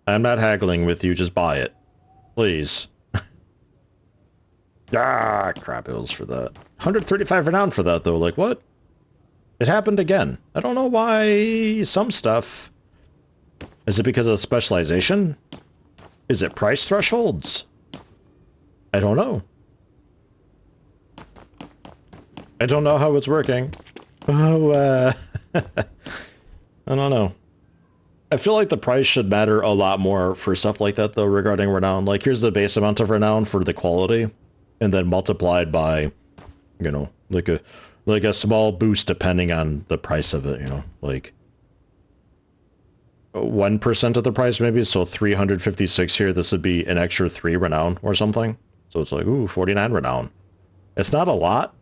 I'm not haggling with you, just buy it. Please. Ah, crap, it was for that. 135 renown for that, though. Like, what? It happened again. I don't know why some stuff... Is it because of specialization? Is it price thresholds? I don't know. I don't know how it's working. Oh, I don't know. I feel like the price should matter a lot more for stuff like that, though, regarding renown. Like, here's the base amount of renown for the quality, and then multiplied by, you know, like a small boost depending on the price of it, you know, like 1% of the price maybe, so 356 here, this would be an extra 3 renown or something. So it's like, ooh, 49 renown. It's not a lot,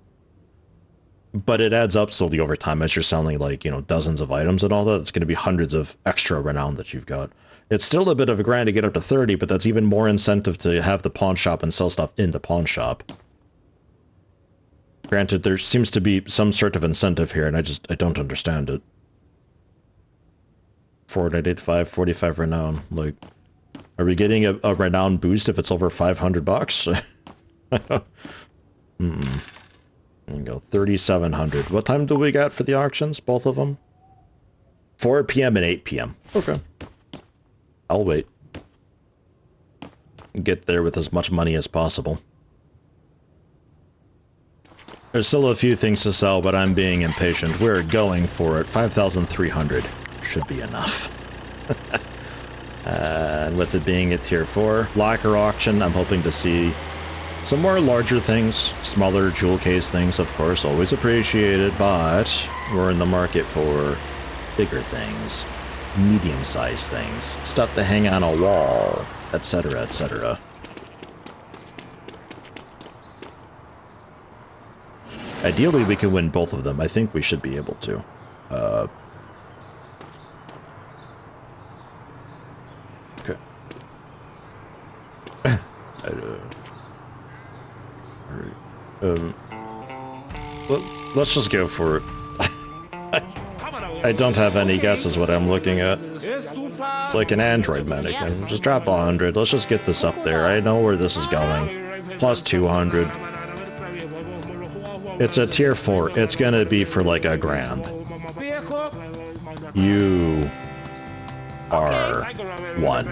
but it adds up slowly over time as you're selling, like, you know, dozens of items and all that. It's going to be hundreds of extra renown that you've got. It's still a bit of a grind to get up to 30, but that's even more incentive to have the pawn shop and sell stuff in the pawn shop. Granted, there seems to be some sort of incentive here, and I don't understand it. 4885, 45 renown. Like, are we getting a renown boost if it's over 500 bucks? There you go, 3,700. What time do we got for the auctions? Both of them? 4 p.m. and 8 p.m. Okay. I'll wait. Get there with as much money as possible. There's still a few things to sell, but I'm being impatient. We're going for it. 5,300 should be enough. And with it being a tier 4 locker auction, I'm hoping to see some more larger things, smaller jewel case things, of course, always appreciated, but we're in the market for bigger things, medium-sized things, stuff to hang on a wall, etc., etc. Ideally, we can win both of them. I think we should be able to. Okay. Let's just go for it. I don't have any guesses what I'm looking at. It's like an Android mannequin. Just drop 100. Let's just get this up there. I know where this is going. Plus 200. It's a tier 4. It's gonna be for like $1 grand. You are 1.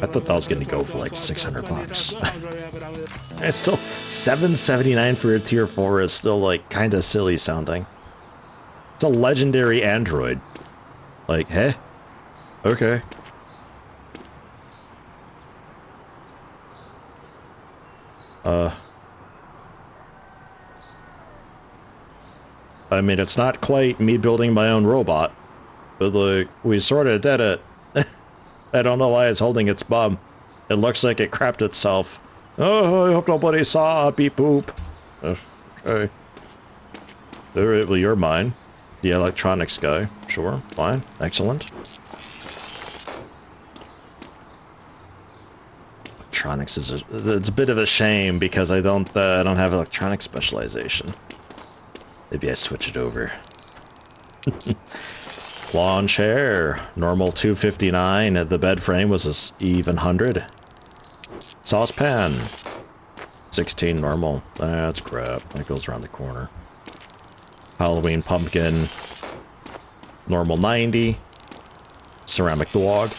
I thought that was gonna go for like 600 bucks. It's still 779 for a tier 4 is still like kind of silly sounding. It's a legendary android. Like, hey? Okay. I mean, it's not quite me building my own robot, but like, we sort of did it. I don't know why it's holding its bum. It looks like it crapped itself. Oh, I hope nobody saw. Beep boop. Okay. Alright, well, you're mine. The electronics guy. Sure, fine, excellent. Electronics is it's a bit of a shame because I don't have electronic specialization. Maybe I switch it over. Lawn chair, normal 259. The bed frame was a even 100. Saucepan, 16 normal. That's crap. That goes around the corner. Halloween pumpkin, normal 90. Ceramic dog,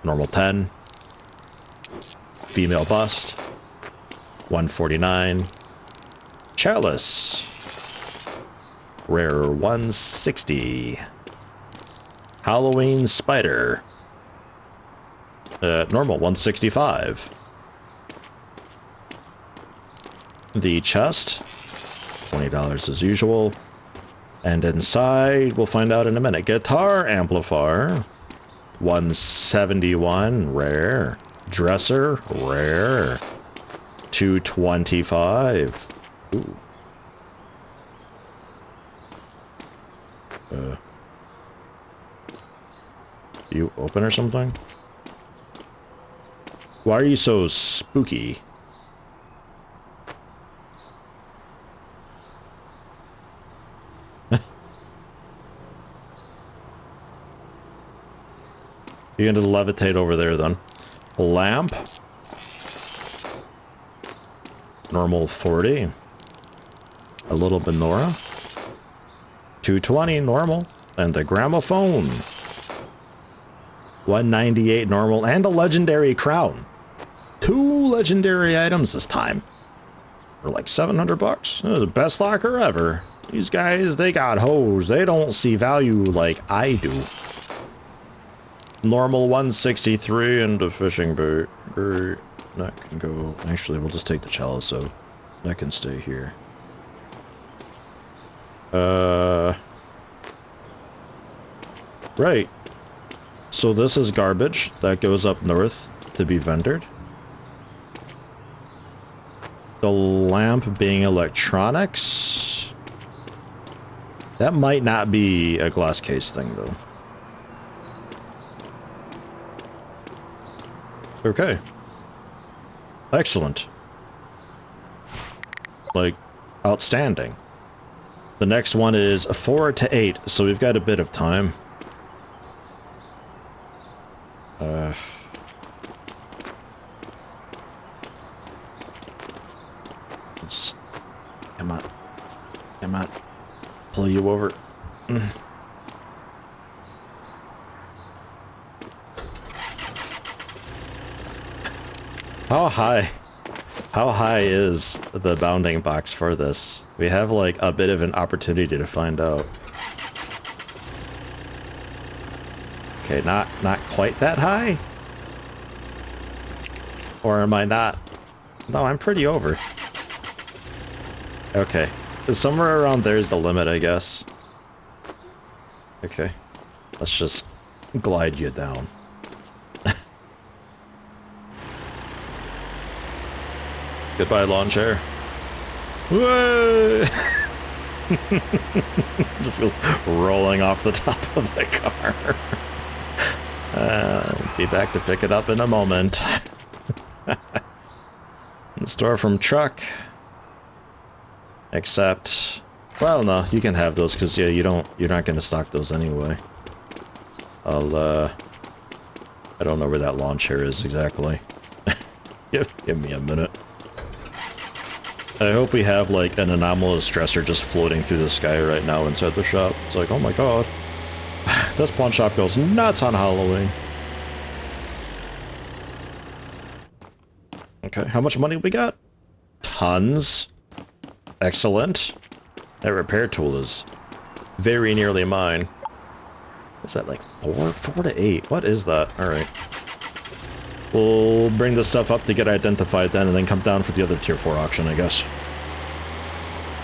normal 10. Female bust, 149. Chalice, rare 160. Halloween spider, normal 165. The chest, $20 as usual. And inside, we'll find out in a minute. Guitar amplifier, 171, rare. Dresser, rare. 225. Ooh. You open or something? Why are you so spooky? You can just levitate over there then. Lamp. Normal 40. A little menorah. 220 normal. And the gramophone. 198 normal. And a legendary crown. 2 legendary items this time. For like 700 bucks. This is the best locker ever. These guys, they got hoes. They don't see value like I do. Normal 163 and a fishing boat. Great. That can go. Actually, we'll just take the chalice, so that can stay here. Right. So this is garbage that goes up north to be vendored. The lamp being electronics. That might not be a glass case thing, though. Okay. Excellent. Like, outstanding. The next one is 4 to 8, so we've got a bit of time. Just, come on. Come on. Pull you over. How high is the bounding box for this? We have like a bit of an opportunity to find out. Okay, not quite that high? Or am I not? No, I'm pretty over. Okay. Somewhere around there is the limit, I guess. Okay. Let's just glide you down. Goodbye, lawn chair. Whoa! Just goes rolling off the top of the car. Be back to pick it up in a moment. Store from truck. Except, well, no, you can have those because yeah, you're not gonna stock those anyway. I don't know where that lawn chair is exactly. Give me a minute. I hope we have like an anomalous stressor just floating through the sky right now inside the shop. It's like, oh my god. This pawn shop goes nuts on Halloween. Okay, how much money we got? Tons. Excellent. That repair tool is very nearly mine. Is that like 4 to 8? What is that? Alright. We'll bring this stuff up to get identified then and then come down for the other tier 4 auction, I guess.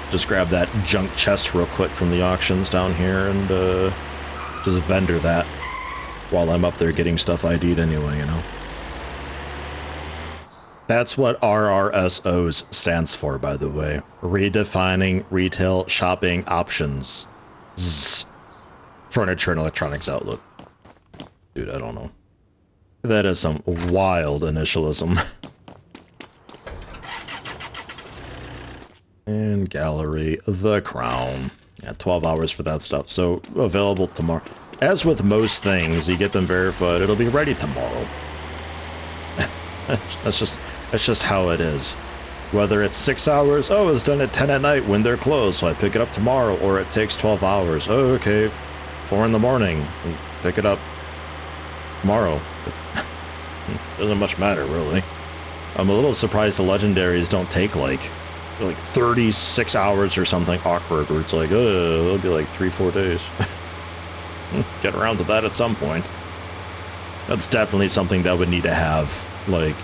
Just grab that junk chest real quick from the auctions down here and just vendor that while I'm up there getting stuff ID'd anyway, you know. That's what RRSOs stands for, by the way. Redefining Retail Shopping Options. Zzz. Furniture and Electronics Outlet. Dude, I don't know. That is some wild initialism. And gallery, the crown. Yeah, 12 hours for that stuff. So available tomorrow. As with most things, you get them verified, it'll be ready tomorrow. That's just how it is. Whether it's 6 hours, oh, it's done at 10 at night when they're closed, so I pick it up tomorrow, or it takes 12 hours. Oh, okay, 4 in the morning, pick it up tomorrow. Doesn't much matter, really. I'm a little surprised the legendaries don't take like 36 hours or something awkward, where it's like, it'll be like 3-4 days. Get around to that at some point. That's definitely something that would need to have, like,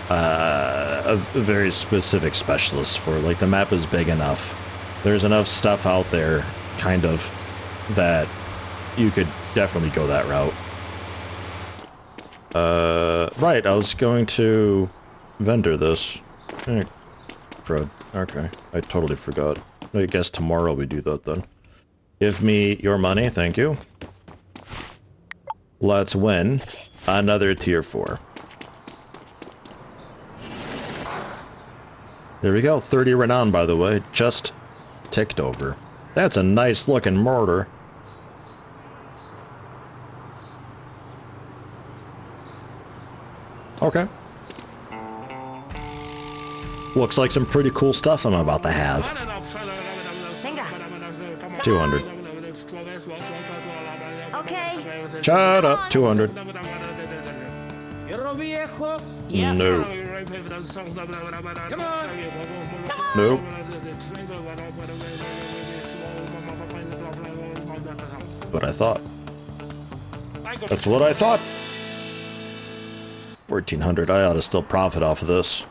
a very specific specialist for. Like, the map is big enough. There's enough stuff out there, kind of, that you could definitely go that route. Right, I was going to vendor this. Crud. Okay, I totally forgot. I guess tomorrow we do that then. Give me your money, thank you. Let's win another tier 4. There we go, 30 renown, by the way, just ticked over. That's a nice looking mortar. Okay. Looks like some pretty cool stuff I'm about to have. 200. Okay. Shut up. 200. No. Come on. Nope. What I thought. That's what I thought. 1400. I ought to still profit off of this.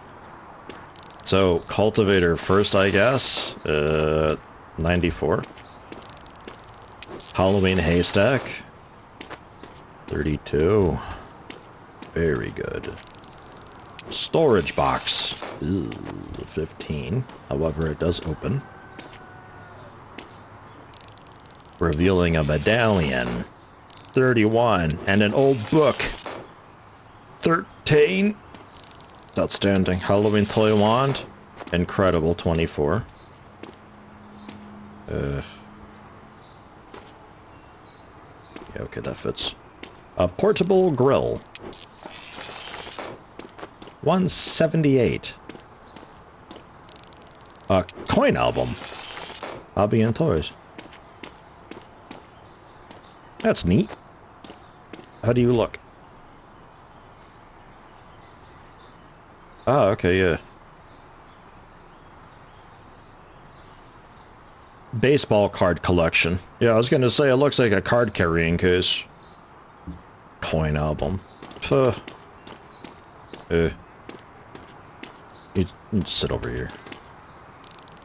So, cultivator first, I guess. 94. Halloween haystack. 32. Very good. Storage box. Ooh, 15. However, it does open. Revealing a medallion. 31. And an old book. 13. Outstanding. Halloween toy wand. Incredible. 24. Yeah, okay, that fits. A portable grill. 178. A coin album. Hobby and toys. That's neat. How do you look? Oh, okay, yeah. Baseball card collection. Yeah, I was gonna say it looks like a card carrying case. Coin album. You sit over here.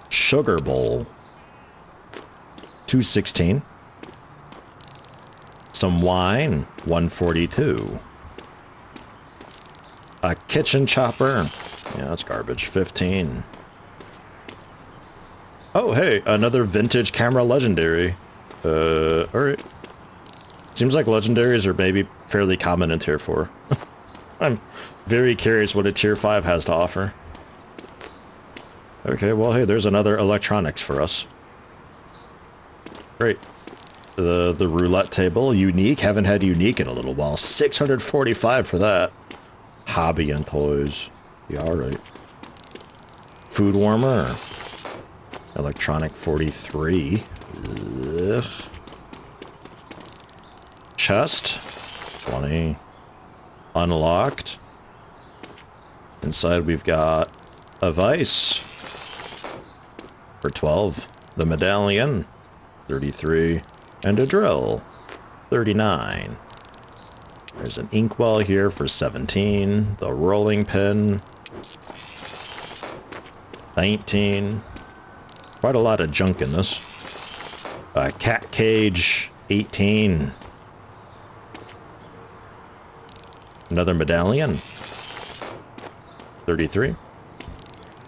Sugar bowl. 216. Some wine. 142. A kitchen chopper. Yeah, that's garbage. 15. Oh, hey, another vintage camera legendary. Alright. Seems like legendaries are maybe fairly common in tier 4. I'm very curious what a tier 5 has to offer. Okay, well, hey, there's another electronics for us. Great. The roulette table, unique. Haven't had unique in a little while. 645 for that. Hobby and toys. Yeah, alright. Food warmer. Electronic 43. Ugh. Chest. 20. Unlocked. Inside we've got a vice. For 12. The medallion. 33. And a drill. 39. There's an inkwell here for 17. The rolling pin. 19. Quite a lot of junk in this. Cat cage. 18. Another medallion. 33.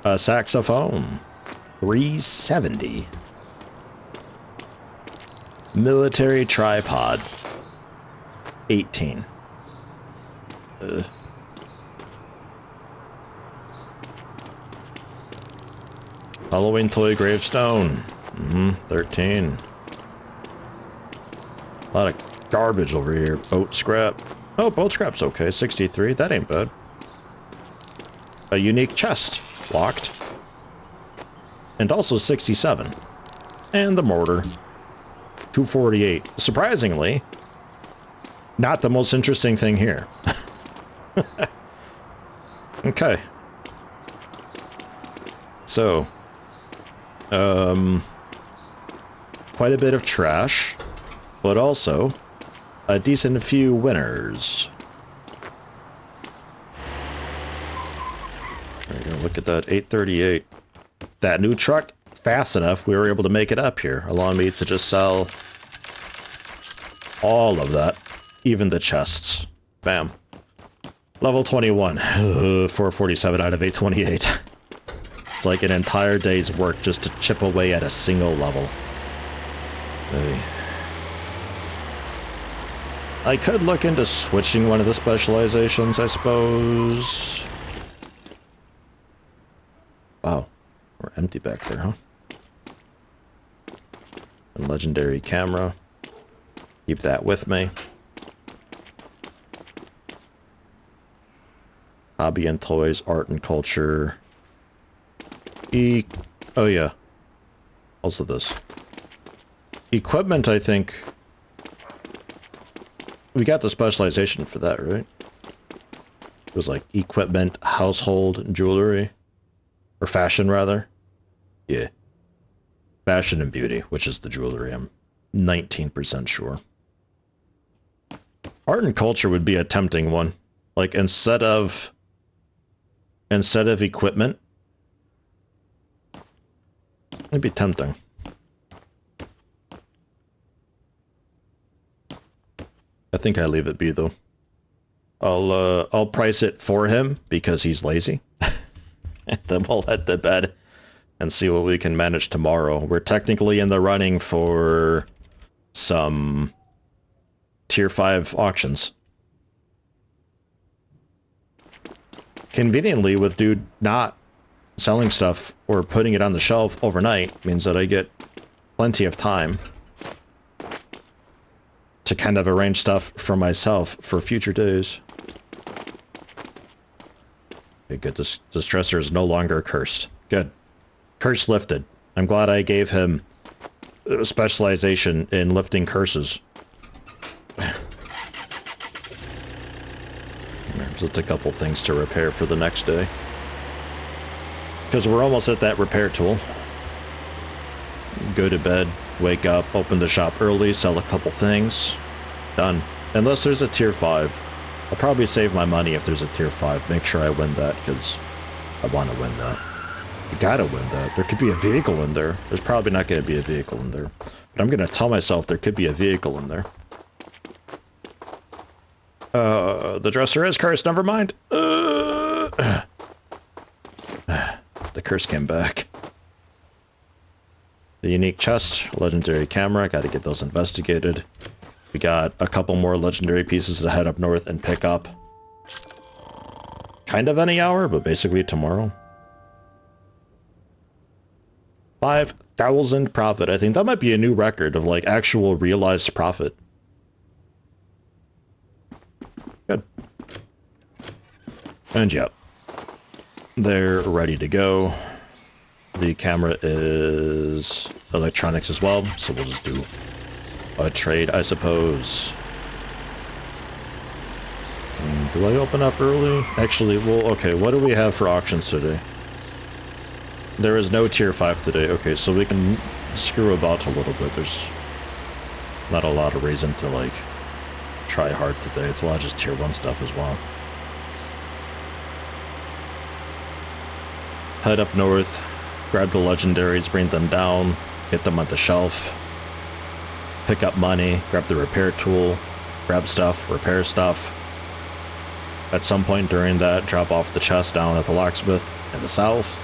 A saxophone. 370. Military tripod. 18. Halloween toy gravestone. 13. A lot of garbage over here. Boat scrap. Oh, boat scrap's okay. 63. That ain't bad. A unique chest. Locked. And also 67. And the mortar. 248. Surprisingly, not the most interesting thing here. Okay. So, quite a bit of trash, but also a decent few winners. There you go, look at that, 838. That new truck, fast enough, we were able to make it up here, allowing me to just sell all of that, even the chests. Bam. Level 21, 447 out of 828. It's like an entire day's work just to chip away at a single level. Hey. I could look into switching one of the specializations, I suppose. Wow, we're empty back there, huh? A legendary camera. Keep that with me. Hobby and toys, art and culture. Oh yeah. Also this. Equipment, I think. We got the specialization for that, right? It was like equipment, household, jewelry. Or fashion, rather. Yeah. Fashion and beauty, which is the jewelry, I'm 19% sure. Art and culture would be a tempting one. Like, instead of equipment, it'd be tempting. I think I leave it be, though. I'll price it for him because he's lazy. And then we'll head to bed and see what we can manage tomorrow. We're technically in the running for some tier 5 auctions. Conveniently, with dude not selling stuff or putting it on the shelf overnight, means that I get plenty of time to kind of arrange stuff for myself for future days. Okay, good. This dresser is no longer cursed. Good. Curse lifted. I'm glad I gave him a specialization in lifting curses. There's just a couple things to repair for the next day. Because we're almost at that repair tool. Go to bed, wake up, open the shop early, sell a couple things. Done. Unless there's a tier 5. I'll probably save my money if there's a tier 5. Make sure I win that, because I want to win that. You gotta win that. There could be a vehicle in there. There's probably not going to be a vehicle in there. But I'm going to tell myself there could be a vehicle in there. The dresser is cursed, never mind. The curse came back. The unique chest, legendary camera, gotta get those investigated. We got a couple more legendary pieces to head up north and pick up. Kind of any hour, but basically tomorrow. 5,000 profit. I think that might be a new record of like actual realized profit. Good. And yep. They're ready to go. The camera is electronics as well, so we'll just do a trade, I suppose. Do I open up early? Actually, well, okay, what do we have for auctions today? There is no tier 5 today. Okay, so we can screw about a little bit. There's not a lot of reason to, like, try hard today. It's a lot of just tier 1 stuff as well. Head up north, grab the legendaries, bring them down, get them on the shelf, pick up money, grab the repair tool, grab stuff, repair stuff. At some point during that, drop off the chest down at the locksmith in the south.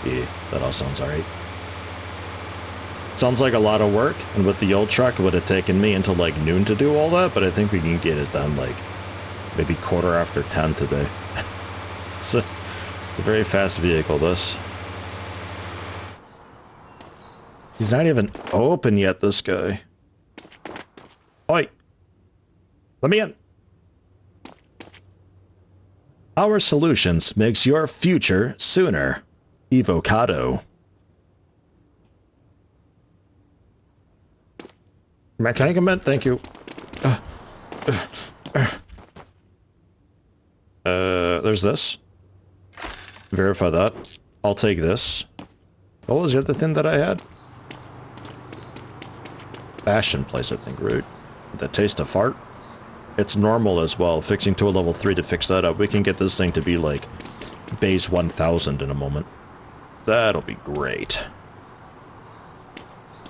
Yeah, that all sounds alright. Sounds like a lot of work, and with the old truck, it would have taken me until like noon to do all that, but I think we can get it done like maybe 10:15 today. It's a very fast vehicle, this. He's not even open yet, this guy. Oi! Let me in! Our solutions makes your future sooner. Evocado. Can I come in? Thank you. There's this. Verify that. I'll take this. What was the other thing that I had? Fashion place, I think, right? The taste of fart? It's normal as well. Fixing to a level 3 to fix that up. We can get this thing to be like base 1000 in a moment. That'll be great.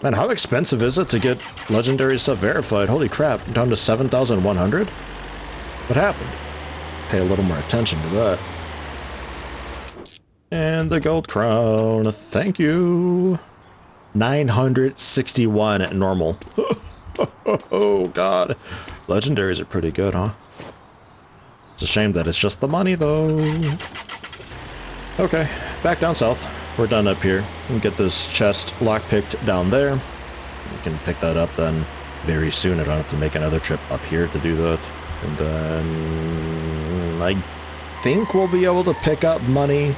Man, how expensive is it to get legendary stuff verified? Holy crap, down to 7,100? What happened? Pay a little more attention to that. And the gold crown, thank you. 961 at normal. Oh god. Legendaries are pretty good, huh? It's a shame that it's just the money, though. Okay, back down south. We're done up here. We can get this chest lockpicked down there. We can pick that up then very soon. I don't have to make another trip up here to do that. And then I think we'll be able to pick up money,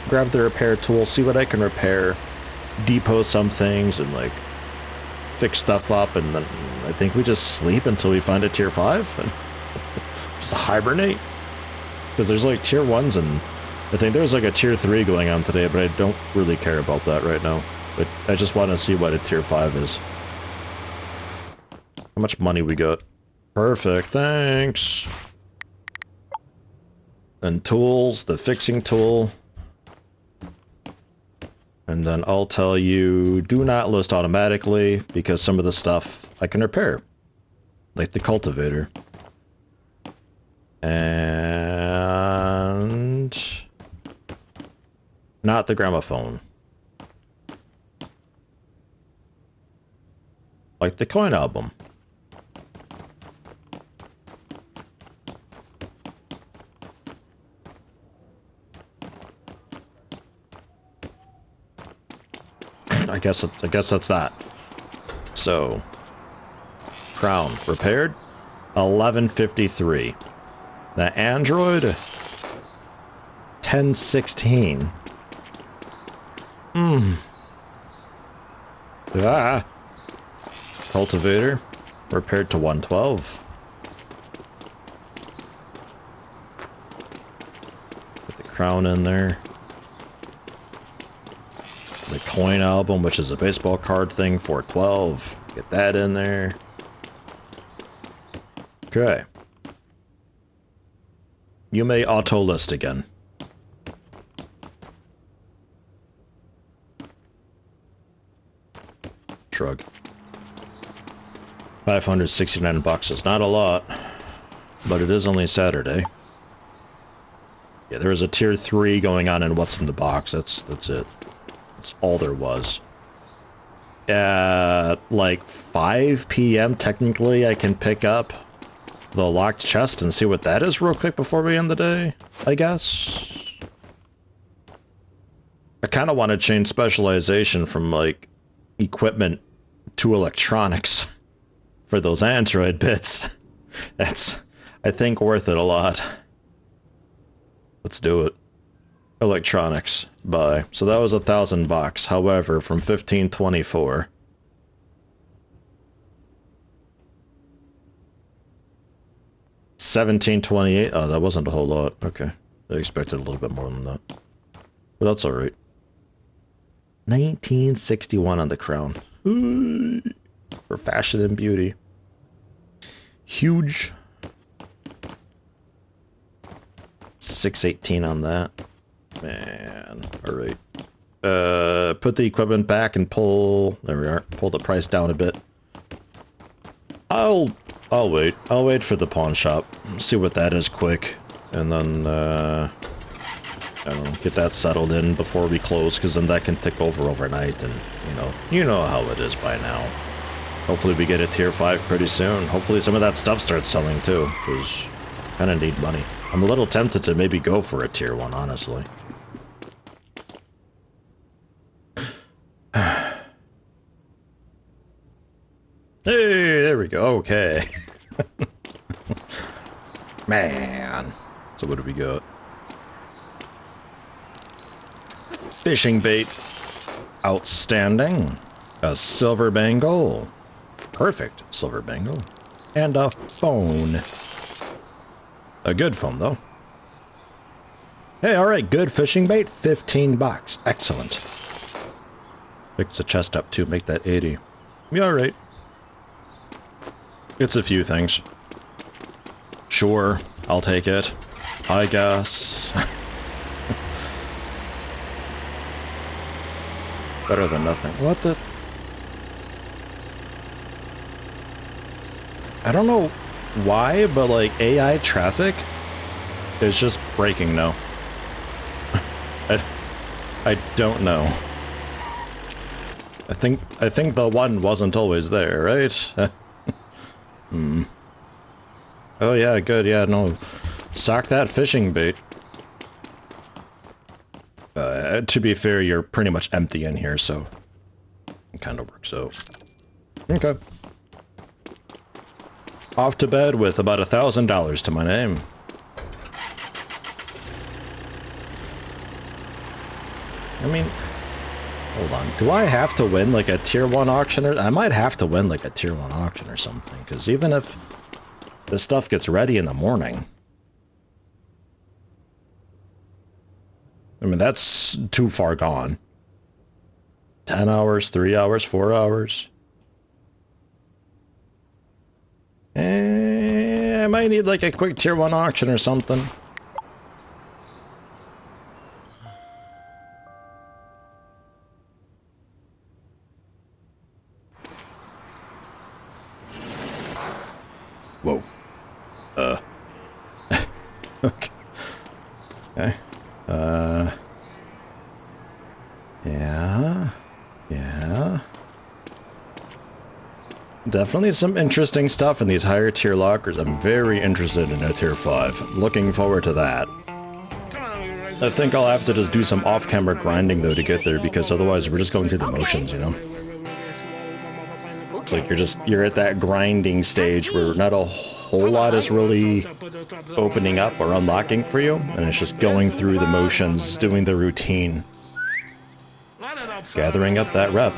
grab the repair tool, see what I can repair, depot some things, and like fix stuff up, and then I think we just sleep until we find a tier 5 and just hibernate. Because there's like tier 1s, and I think there's like a tier 3 going on today, but I don't really care about that right now. But I just want to see what a tier 5 is. How much money we got? Perfect, thanks. And tools, the fixing tool. And then I'll tell you, do not list automatically, because some of the stuff I can repair. Like the cultivator. And... not the gramophone. Like the coin album. I guess that's that. So, crown repaired, 1153. The Android, 1016. Ah. Cultivator repaired to 112. Put the crown in there. The coin album, which is a baseball card thing, 412. Get that in there. Okay. You may auto list again. Shrug. 569 bucks is not a lot, but it is only Saturday. Yeah, there is a tier 3 going on in what's in the box. That's it. That's all there was. At like 5 p.m. technically I can pick up the locked chest and see what that is real quick before we end the day, I guess. I kind of want to change specialization from like equipment to electronics for those Android bits. That's, I think, worth it a lot. Let's do it. Electronics. Buy. So that was $1,000. However, from 1524. $1,728. Oh, that wasn't a whole lot. Okay. I expected a little bit more than that. But that's alright. 1961 on the crown. For fashion and beauty. Huge. 618 on that. Man. Alright. Put the equipment back and pull... there we are. Pull the price down a bit. I'll wait. I'll wait for the pawn shop. See what that is quick. And then, I don't know, get that settled in before we close, because then that can tick over overnight, and, you know how it is by now. Hopefully we get a tier 5 pretty soon. Hopefully some of that stuff starts selling too, because I kind of need money. I'm a little tempted to maybe go for a tier 1, honestly. Hey, there we go. Okay. Man. So what do we got? Fishing bait. Outstanding. A silver bangle. Perfect silver bangle. And a phone. A good phone, though. Hey, alright, good fishing bait. $15. Excellent. Fix the chest up, too. Make that 80. Yeah, alright. It's a few things. Sure, I'll take it. I guess. Better than nothing. What the... I don't know why, but like AI traffic is just breaking now. I don't know. I think the one wasn't always there, right? Oh yeah, good, yeah, no. Sock that fishing bait. To be fair, you're pretty much empty in here, so it kind of works out. Okay. Off to bed with about $1,000 to my name. I mean, hold on. Do I have to win like a tier 1 auction? Or I might have to win like a tier 1 auction or something. Because even if this stuff gets ready in the morning, I mean, that's too far gone. 10 hours, 3 hours, 4 hours. I might need like a quick tier 1 auction or something. Whoa. Okay. Okay. Yeah. Yeah. Definitely some interesting stuff in these higher tier lockers. I'm very interested in a tier 5. Looking forward to that. I think I'll have to just do some off-camera grinding though to get there, because otherwise we're just going through the motions, you know? It's like you're at that grinding stage where not a whole lot is really opening up or unlocking for you, and it's just going through the motions, doing the routine. Gathering up that rep.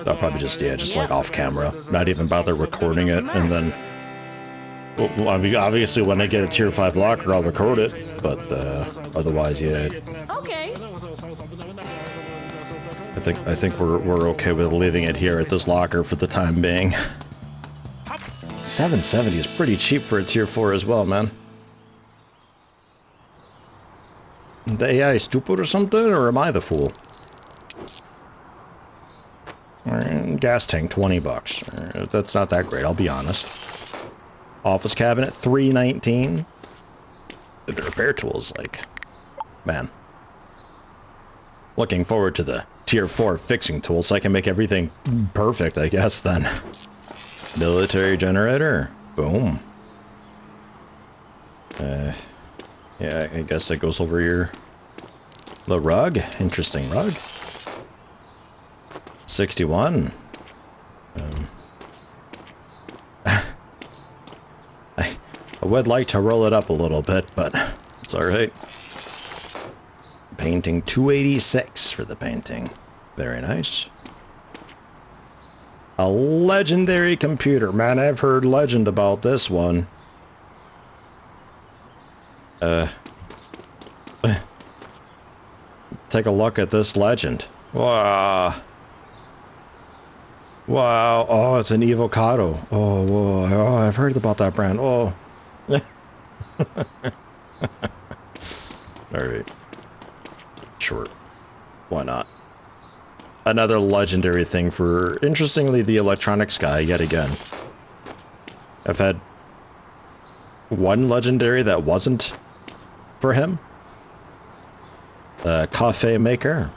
I'll probably just, yeah, just like off camera, not even bother recording it, and then, well, I mean, obviously when I get a tier 5 locker, I'll record it, but otherwise, yeah. Okay. I think we're okay with leaving it here at this locker for the time being. 770 is pretty cheap for a tier 4 as well, man. The AI is stupid or something, or am I the fool? Gas tank, 20 bucks. That's not that great, I'll be honest. Office cabinet, $319. The repair tools, like, man. Looking forward to the tier 4 fixing tools so I can make everything perfect, I guess, then. Military generator, boom. Yeah, I guess that goes over here. The rug, interesting rug. 61. I would like to roll it up a little bit, but it's alright. Painting, 286 for the painting. Very nice. A legendary computer. Man, I've heard legend about this one. Take a look at this legend. Wow. Wow. Oh, it's an Evocado. Oh, whoa. Oh, I've heard about that brand. Oh. Alright. Sure. Why not? Another legendary thing for, interestingly, the electronics guy, yet again. I've had one legendary that wasn't for him. Coffee maker.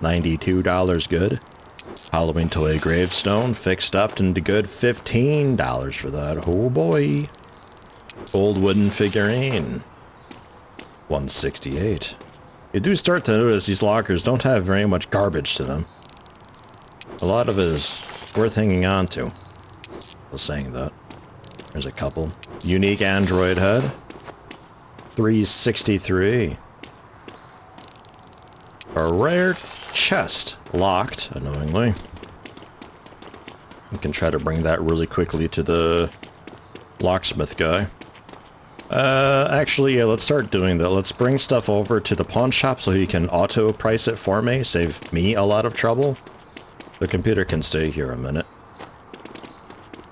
$92 good. Halloween toy gravestone, fixed up into good $15 for that. Oh boy. Old wooden figurine. $168. You do start to notice these lockers don't have very much garbage to them. A lot of it is worth hanging on to. I was saying that. There's a couple. Unique Android head. $363. A rare chest. Locked, annoyingly. We can try to bring that really quickly to the locksmith guy. Actually, yeah, let's start doing that. Let's bring stuff over to the pawn shop so he can auto price it for me, save me a lot of trouble. The computer can stay here a minute.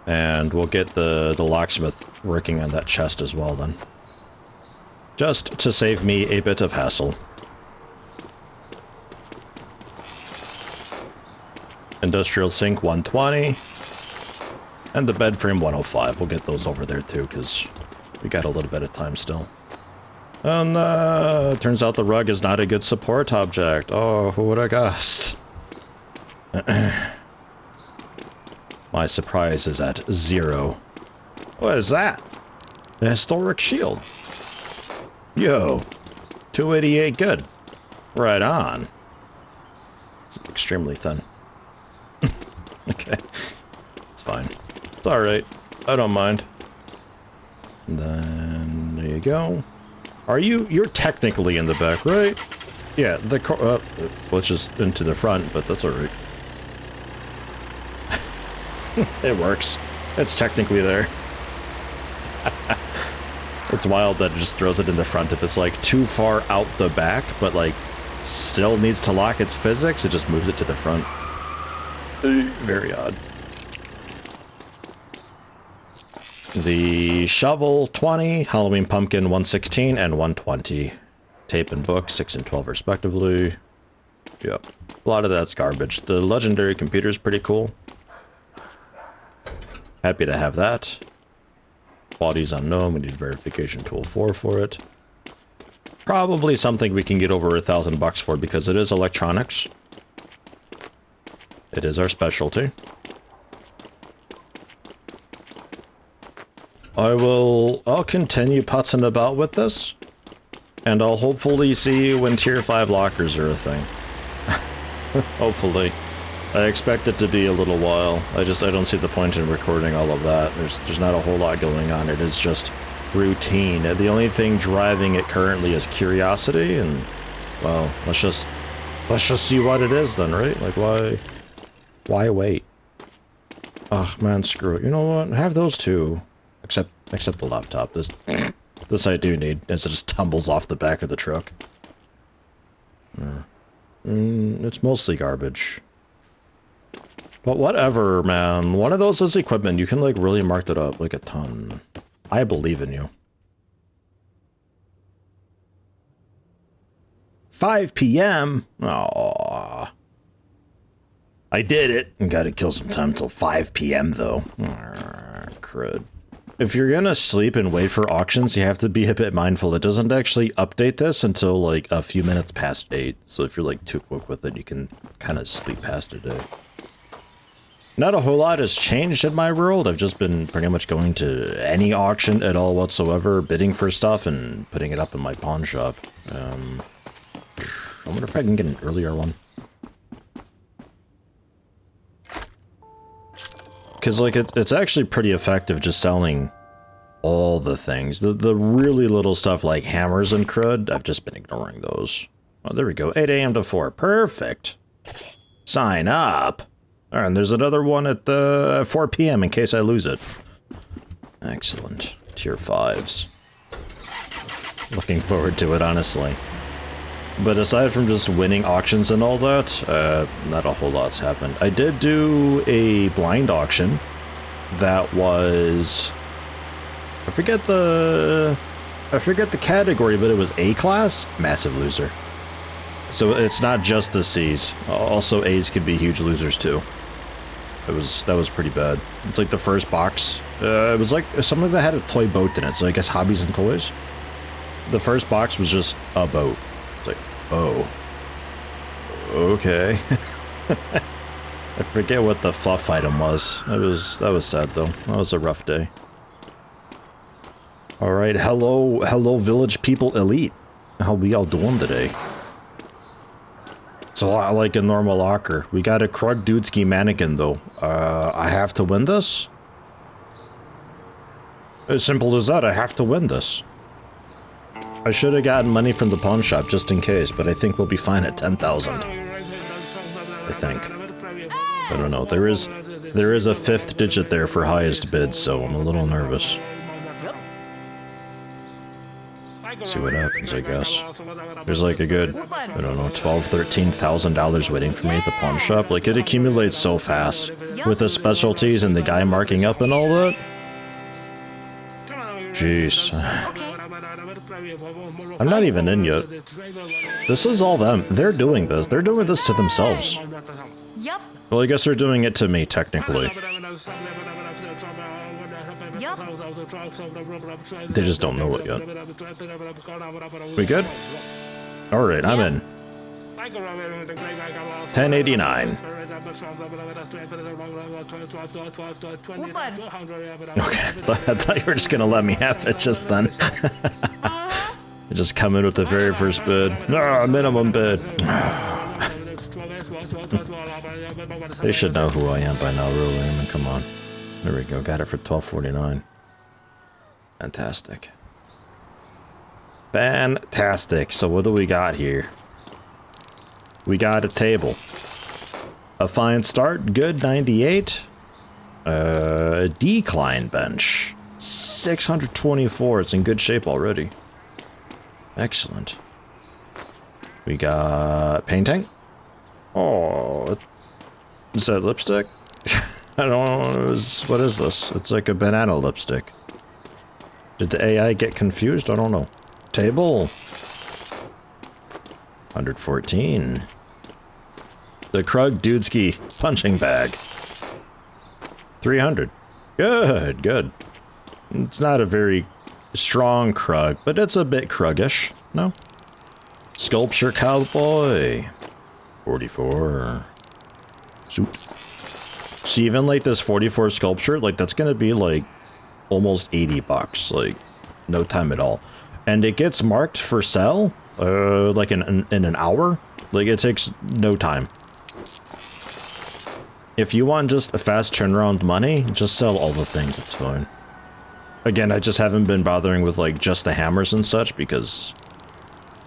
And we'll get the locksmith working on that chest as well then. Just to save me a bit of hassle. Industrial sink 120. And the bed frame 105. We'll get those over there too, because we got a little bit of time still. And turns out the rug is not a good support object. Oh, who would have guessed? My surprise is at 0. What is that? The historic shield. Yo, 288 good. Right on. It's extremely thin. Okay, it's fine. It's alright. I don't mind. And then, there you go. Are you? You're technically in the back, right? Yeah, the car, well, it's just into the front, but that's alright. It works. It's technically there. It's wild that it just throws it in the front. If it's like too far out the back, but like still needs to lock its physics, it just moves it to the front. Very odd. The shovel 20, Halloween pumpkin 116 and 120. Tape and book 6 and 12 respectively. Yep. A lot of that's garbage. The legendary computer is pretty cool. Happy to have that. Quality's unknown. We need verification tool 4 for it. Probably something we can get over $1,000 for because it is electronics. It is our specialty. I'll continue putzing about with this. And I'll hopefully see you when tier 5 lockers are a thing. Hopefully. I expect it to be a little while. I don't see the point in recording all of that. There's not a whole lot going on. It is just routine. The only thing driving it currently is curiosity, and well, let's just see what it is then, right? Like why wait? Oh man, screw it. You know what? Have those two. Except the laptop. This I do need, as it just tumbles off the back of the truck. It's mostly garbage. But whatever, man. One of those is equipment. You can, like, really mark that up, like, a ton. I believe in you. 5 p.m.? Aww. I did it. And gotta kill some time till 5 p.m., though. Crud. If you're gonna sleep and wait for auctions, you have to be a bit mindful. It doesn't actually update this until like a few minutes past 8. So if you're like too quick with it, you can kind of sleep past a day. Not a whole lot has changed in my world. I've just been pretty much going to any auction at all whatsoever, bidding for stuff and putting it up in my pawn shop. I wonder if I can get an earlier one. Because, like, it's actually pretty effective just selling all the things. The really little stuff like hammers and crud, I've just been ignoring those. Oh, there we go. 8 a.m. to 4. Perfect. Sign up. All right, and there's another one at 4 p.m. in case I lose it. Excellent. Tier 5s. Looking forward to it, honestly. But aside from just winning auctions and all that, not a whole lot's happened. I did do a blind auction that was... I forget the category, but it was A class? Massive loser. So it's not just the C's. Also A's could be huge losers too. That was pretty bad. It's like the first box. It was like something that had a toy boat in it, so I guess hobbies and toys. The first box was just a boat. It's like, oh. Okay. I forget what the fluff item was. That was sad though. That was a rough day. Alright, hello village people elite. How we all doing today? It's a lot like a normal locker. We got a Krug Dudesky mannequin though. I have to win this? As simple as that, I have to win this. I should have gotten money from the pawn shop just in case, but I think we'll be fine at 10,000. I think. I don't know. There is a 5th digit there for highest bid, so I'm a little nervous. See what happens, I guess. There's like a good, I don't know, $12,000, $13,000 waiting for me at the pawn shop. Like, it accumulates so fast. With the specialties and the guy marking up and all that. Jeez. I'm not even in yet. This is all them. They're doing this. They're doing this to themselves. Yep. Well, I guess they're doing it to me, technically. They just don't know it yet. We good? Alright, I'm in. 1089. Okay, I thought you were just gonna let me have it just then. You just come in with the very first bid. No, minimum bid. They should know who I am by now, really. I mean, come on. There we go. Got it for $12.49. Fantastic. Fantastic. So what do we got here? We got a table. A fine start, good 98. Decline bench. 624, it's in good shape already. Excellent. We got painting. Oh, is that lipstick? I don't know, what is this? It's like a banana lipstick. Did the AI get confused? I don't know. Table. 114. The Krug Dudesky punching bag. 300. Good, good. It's not a very strong Krug, but it's a bit Kruggish, no? Sculpture Cowboy. 44. Soup. See, even like this 44 sculpture, like that's gonna be like almost 80 bucks, like no time at all. And it gets marked for sale, like in an hour. Like it takes no time. If you want just a fast turnaround money, just sell all the things, it's fine. Again, I just haven't been bothering with like just the hammers and such because,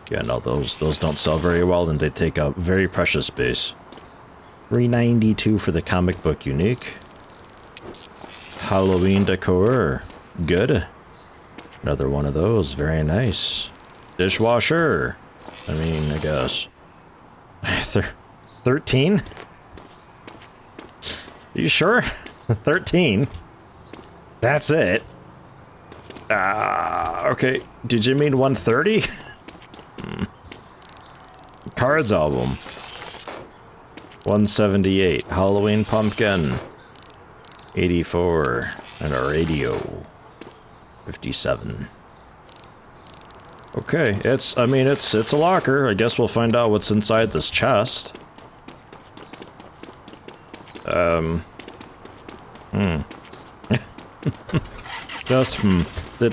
yeah, no, those don't sell very well and they take up very precious space. 392 for the comic book unique. Halloween decor, good. Another one of those, very nice. Dishwasher, I mean, I guess. 13? You sure? 13? That's it? Okay. Did you mean 130? Cards album. 178. Halloween pumpkin. 84. And a radio. 57. Okay, it's a locker. I guess we'll find out what's inside this chest.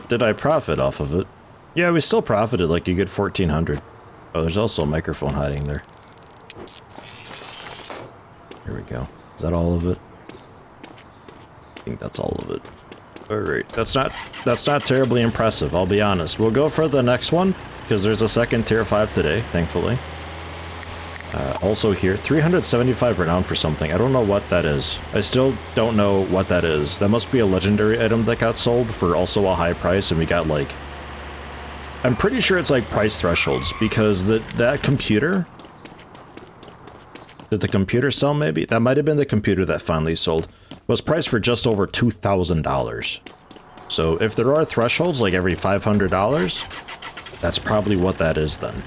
Did I profit off of it? Yeah, we still profited, like you get 1400. Oh, there's also a microphone hiding there. Here we go. Is that all of it? I think that's all of it. Alright, that's not terribly impressive, I'll be honest. We'll go for the next one, because there's a second tier 5 today, thankfully. Also here, 375 renown for something. I don't know what that is. I still don't know what that is. That must be a legendary item that got sold for also a high price, and we got like... I'm pretty sure it's like price thresholds, because that computer... Did the computer sell maybe? That might have been the computer that finally sold. Was priced for just over $2,000. So if there are thresholds like every $500, that's probably what that is then.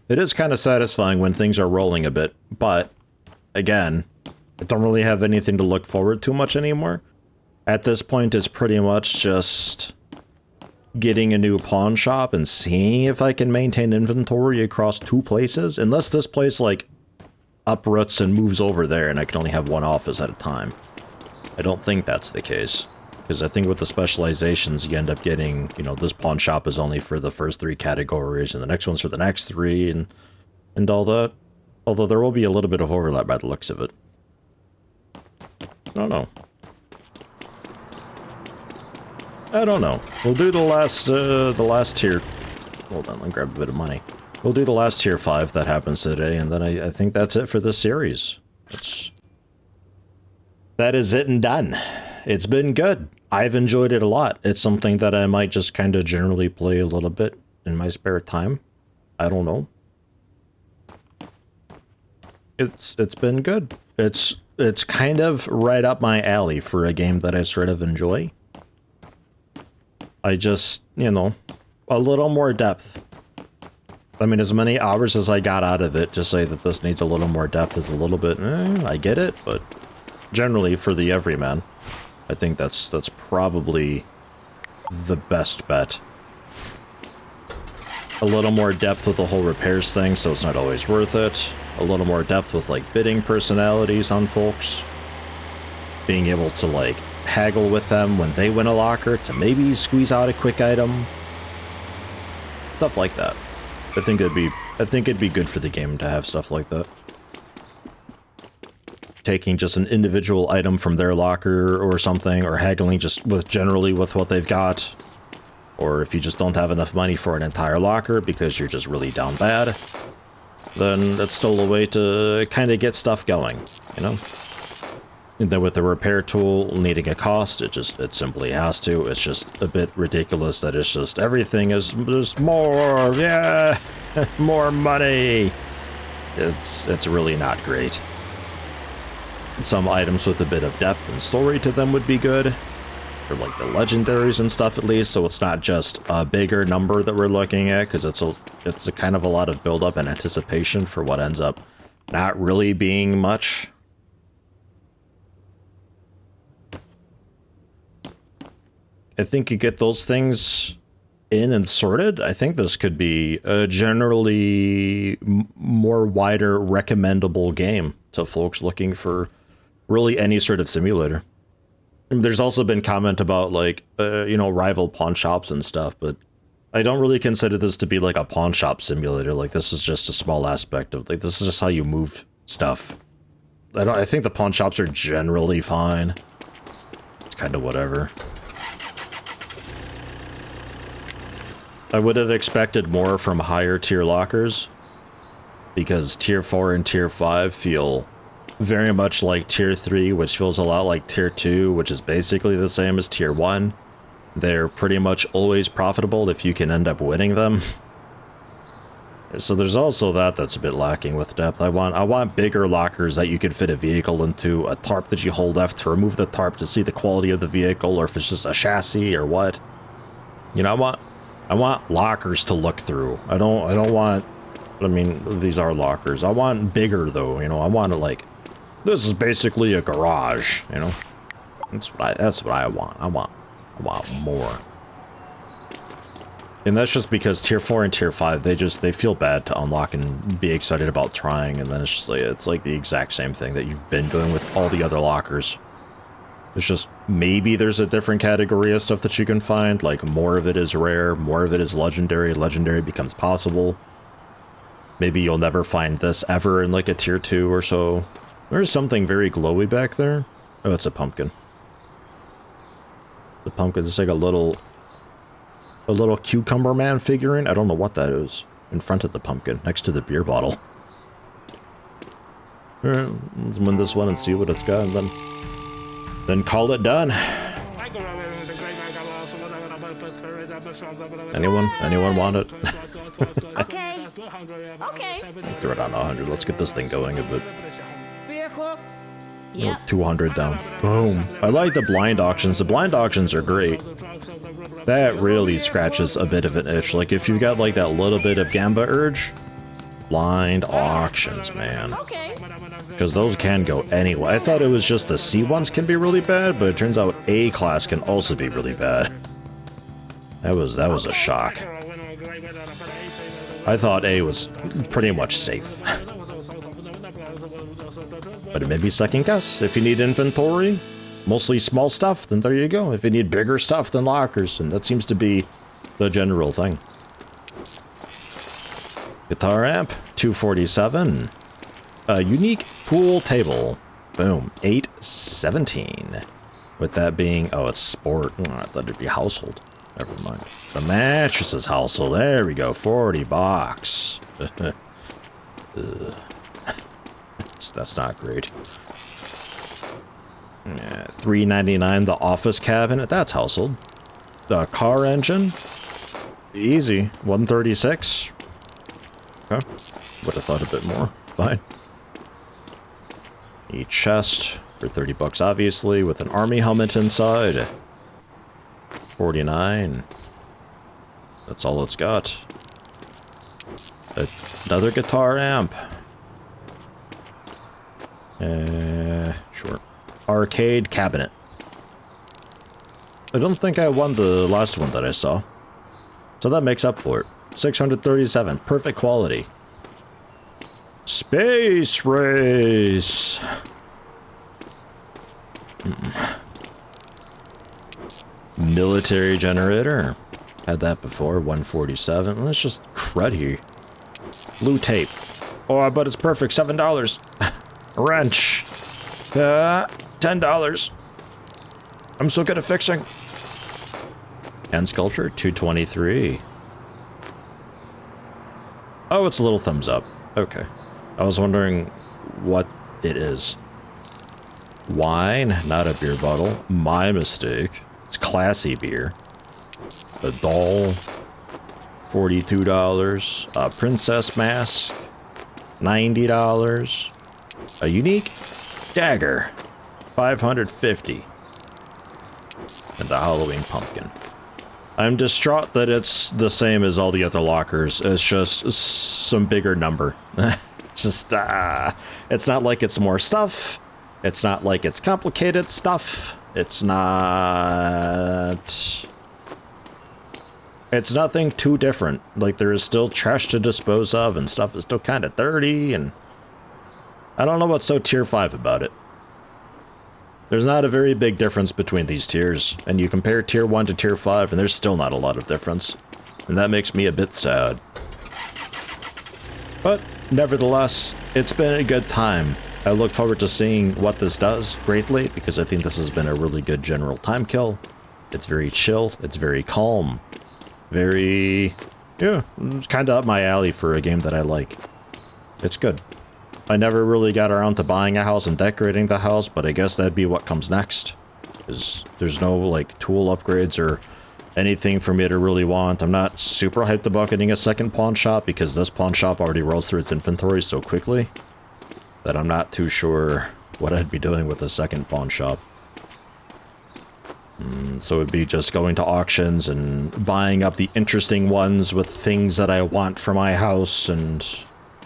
It is kind of satisfying when things are rolling a bit, but again, I don't really have anything to look forward to much anymore. At this point, it's pretty much just getting a new pawn shop and seeing if I can maintain inventory across 2 places, unless this place like uproots and moves over there and I can only have 1 office at a time. I don't think that's the case, because I think with the specializations you end up getting, you know, this pawn shop is only for the first 3 categories and the next one's for the next 3 and all that. Although there will be a little bit of overlap by the looks of it. I don't know. We'll do the last tier. Hold on, let me grab a bit of money. We'll do the last tier 5 that happens today, and then I think that's it for this series. That is it and done. It's been good. I've enjoyed it a lot. It's something that I might just kind of generally play a little bit in my spare time. I don't know. It's been good. It's kind of right up my alley for a game that I sort of enjoy. I just, you know, a little more depth. I mean, as many hours as I got out of it, to say that this needs a little more depth is a little bit, I get it, but generally for the everyman, I think that's probably the best bet. A little more depth with the whole repairs thing, so it's not always worth it. A little more depth with, like, bidding personalities on folks. Being able to, like, haggle with them when they win a locker to maybe squeeze out a quick item. Stuff like that. I think it'd be good for the game to have stuff like that. Taking just an individual item from their locker or something, or haggling just generally with what they've got. or if you just don't have enough money for an entire locker because you're just really down bad, then that's still a way to kind of get stuff going, you know? And then with the repair tool needing a cost, it simply has to. It's just a bit ridiculous that it's just everything is just more, yeah, more money. It's really not great. Some items with a bit of depth and story to them would be good, or like the legendaries and stuff at least, so it's not just a bigger number that we're looking at, because it's a kind of a lot of build up and anticipation for what ends up not really being much. I think you get those things in and sorted. I think this could be a generally more wider recommendable game to folks looking for really any sort of simulator. There's also been comment about like, you know, rival pawn shops and stuff, but I don't really consider this to be like a pawn shop simulator. Like this is just a small aspect of like, this is just how you move stuff. I think the pawn shops are generally fine. It's kind of whatever. I would have expected more from higher tier lockers, because tier 4 and tier 5 feel very much like tier 3, which feels a lot like tier 2, which is basically the same as tier 1. They're pretty much always profitable if you can end up winning them. So there's also that's a bit lacking with depth. I want bigger lockers that you could fit a vehicle into, a tarp that you hold F to remove the tarp to see the quality of the vehicle, or if it's just a chassis or what. You know, I want lockers to look through. I don't want, I mean, these are lockers. I want bigger though, you know. I want to like, this is basically a garage, you know. That's what I want. I want more. And that's just because tier 4 and tier 5, they feel bad to unlock and be excited about trying, and then it's like the exact same thing that you've been doing with all the other lockers. It's just, maybe there's a different category of stuff that you can find, like more of it is rare, more of it is legendary, legendary becomes possible. Maybe you'll never find this ever in like a tier 2 or so. There's something very glowy back there. Oh, it's a pumpkin. The pumpkin is like a little cucumber man figurine. I don't know what that is. In front of the pumpkin, next to the beer bottle. Alright, let's win this one and see what it's got, and then call it done. Anyone want it? Okay. Okay. Throw it on 100. Let's get this thing going a bit. Yep. 200 down. Boom. I like the blind auctions. The blind auctions are great. That really scratches a bit of an itch. Like if you've got like that little bit of Gamba urge, blind auctions, man. Okay. Because those can go anyway. I thought it was just the C ones can be really bad, but it turns out A class can also be really bad. That was a shock. I thought A was pretty much safe. But it may be second guess. If you need inventory, mostly small stuff, then there you go. If you need bigger stuff, then lockers, and that seems to be the general thing. Guitar amp, 247. A unique pool table. Boom, 817. With that being, oh, it's sport. Oh, I thought it'd be household. Never mind. The mattress is household. There we go, 40 bucks. That's not great. Yeah, $3.99. The office cabinet. That's household. The car engine. Easy. 136. Okay. Would have thought a bit more. Fine. A chest for 30 bucks, obviously, with an army helmet inside. 49. That's all it's got. Another guitar amp. Sure. Arcade cabinet. I don't think I won the last one that I saw. So that makes up for it. 637. Perfect quality. Space race. Military generator. Had that before. 147. Let's just crud here. Blue tape. Oh, but it's perfect. $7. Wrench. $10. I'm so good at fixing. Hand sculpture, 223. Oh, it's a little thumbs up. Okay. I was wondering what it is. Wine, not a beer bottle. My mistake. It's classy beer. A doll, $42. A princess mask, $90. A unique dagger, $550. And the Halloween pumpkin. I'm distraught that it's the same as all the other lockers. It's just some bigger number. Just, it's not like it's more stuff. It's not like it's complicated stuff. It's not... It's nothing too different. Like, there is still trash to dispose of, and stuff is still kind of dirty, and... I don't know what's so tier 5 about it. There's not a very big difference between these tiers, and you compare tier 1 to tier 5, and there's still not a lot of difference. And that makes me a bit sad. But, nevertheless, it's been a good time. I look forward to seeing what this does greatly, because I think this has been a really good general time kill. It's very chill, it's very calm. Very... yeah, it's kind of up my alley for a game that I like. It's good. I never really got around to buying a house and decorating the house, but I guess that'd be what comes next. There's no, like, tool upgrades or anything for me to really want. I'm not super hyped about getting a second pawn shop, because this pawn shop already rolls through its inventory so quickly that I'm not too sure what I'd be doing with the second pawn shop. So it'd be just going to auctions and buying up the interesting ones with things that I want for my house, and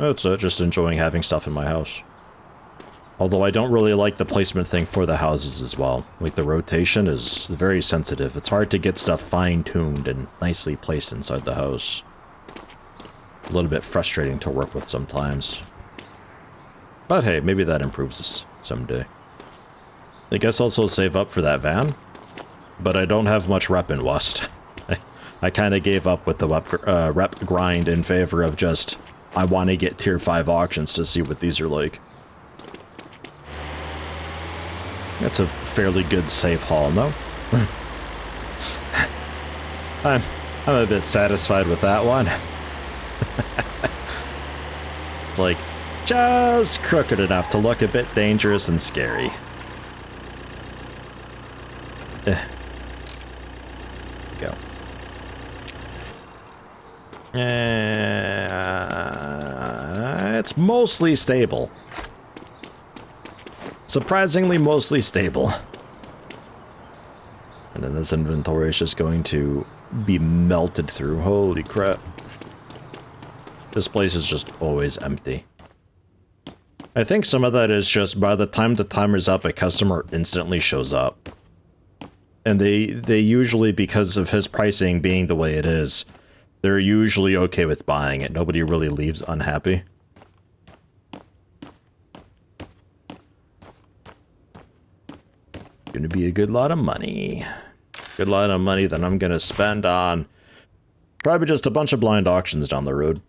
it's just enjoying having stuff in my house. Although I don't really like the placement thing for the houses as well. Like, the rotation is very sensitive. It's hard to get stuff fine-tuned and nicely placed inside the house. A little bit frustrating to work with sometimes. But hey, maybe that improves someday. I guess also save up for that van. But I don't have much rep in West. I kind of gave up with the rep grind in favor of just, I want to get tier 5 auctions to see what these are like. That's a fairly good safe haul, no? I'm a bit satisfied with that one. It's like, just crooked enough to look a bit dangerous and scary. Go. It's mostly stable. Surprisingly mostly stable. And then this inventory is just going to be melted through. Holy crap. This place is just always empty. I think some of that is just by the time the timer's up, a customer instantly shows up. And they usually, because of his pricing being the way it is, they're usually okay with buying it. Nobody really leaves unhappy. Gonna be a good lot of money. Good lot of money that I'm gonna spend on probably just a bunch of blind auctions down the road.